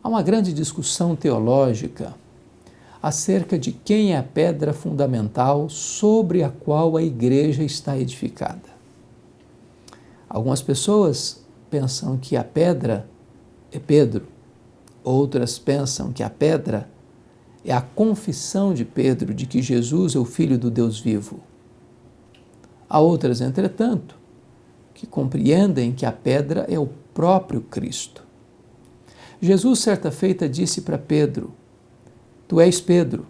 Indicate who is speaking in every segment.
Speaker 1: Há uma grande discussão teológica acerca de quem é a pedra fundamental sobre a qual a igreja está edificada. Algumas pessoas pensam que a pedra é Pedro, outras pensam que a pedra é a confissão de Pedro de que Jesus é o Filho do Deus vivo. Há outras, entretanto, que compreendem que a pedra é o próprio Cristo. Jesus, certa feita, disse para Pedro: Tu és Pedro,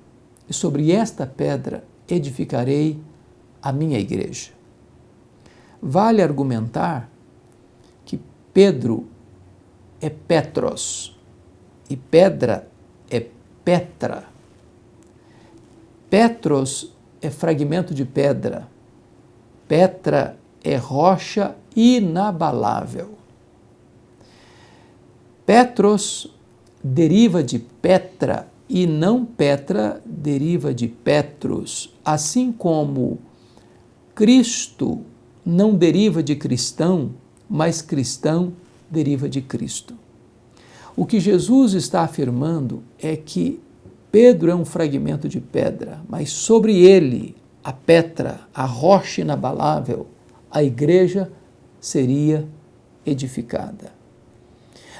Speaker 1: e sobre esta pedra edificarei a minha igreja. Vale argumentar que Pedro é Petros e pedra é Petra. Petros é fragmento de pedra, Petra é rocha inabalável. Petros deriva de Petra e não Petra deriva de Petrus, assim como Cristo não deriva de cristão, mas cristão deriva de Cristo. O que Jesus está afirmando é que Pedro é um fragmento de pedra, mas sobre ele, a Petra, a rocha inabalável, a igreja seria edificada.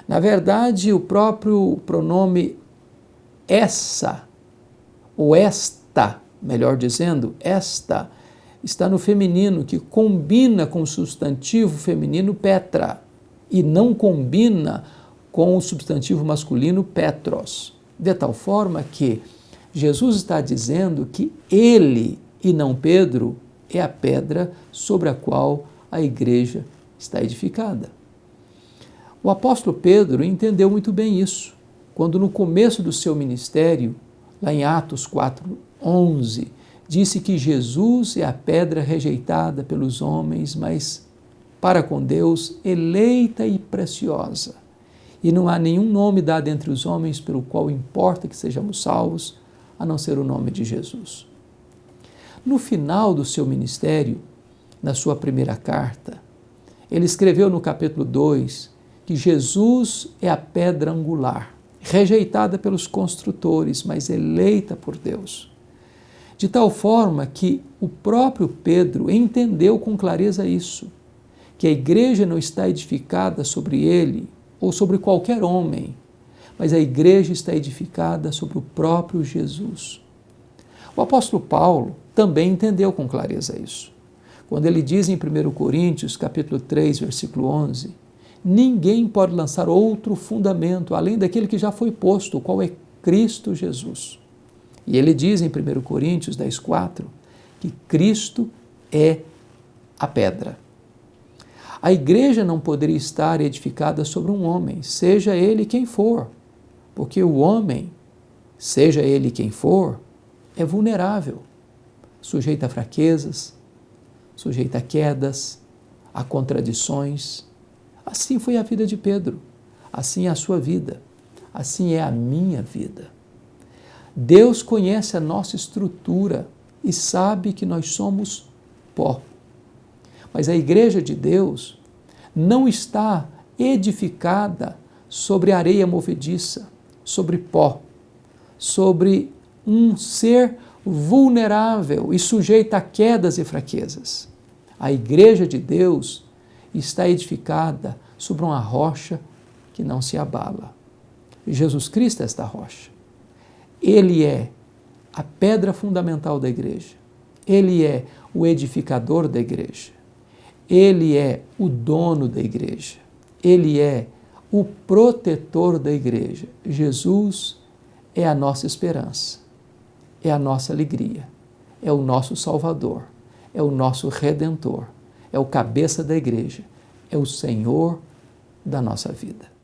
Speaker 1: Na verdade, o próprio pronome essa, ou esta, melhor dizendo, esta, está no feminino, que combina com o substantivo feminino Petra e não combina com o substantivo masculino Petros, de tal forma que Jesus está dizendo que ele, e não Pedro, é a pedra sobre a qual a igreja está edificada. O apóstolo Pedro entendeu muito bem isso, quando no começo do seu ministério, lá em Atos 4:11, disse que Jesus é a pedra rejeitada pelos homens, mas para com Deus eleita e preciosa. E não há nenhum nome dado entre os homens pelo qual importa que sejamos salvos, a não ser o nome de Jesus. No final do seu ministério, na sua primeira carta, ele escreveu no capítulo 2 que Jesus é a pedra angular, rejeitada pelos construtores, mas eleita por Deus. De tal forma que o próprio Pedro entendeu com clareza isso, que a igreja não está edificada sobre ele ou sobre qualquer homem, mas a igreja está edificada sobre o próprio Jesus. O apóstolo Paulo também entendeu com clareza isso, quando ele diz em 1 Coríntios, capítulo 3, versículo 11, ninguém pode lançar outro fundamento além daquele que já foi posto, o qual é Cristo Jesus. E ele diz em 1 Coríntios 10:4 que Cristo é a pedra. A igreja não poderia estar edificada sobre um homem, seja ele quem for, porque o homem, seja ele quem for, é vulnerável, sujeito a fraquezas, sujeito a quedas, a contradições. Assim foi a vida de Pedro, assim é a sua vida, assim é a minha vida. Deus conhece a nossa estrutura e sabe que nós somos pó. Mas a igreja de Deus não está edificada sobre areia movediça, sobre pó, sobre um ser vulnerável e sujeito a quedas e fraquezas. A igreja de Deus está edificada sobre uma rocha que não se abala. Jesus Cristo é esta rocha. Ele é a pedra fundamental da igreja. Ele é o edificador da igreja. Ele é o dono da igreja. Ele é o protetor da igreja. Jesus é a nossa esperança, é a nossa alegria, é o nosso Salvador, é o nosso Redentor, é o cabeça da igreja, é o Senhor da nossa vida.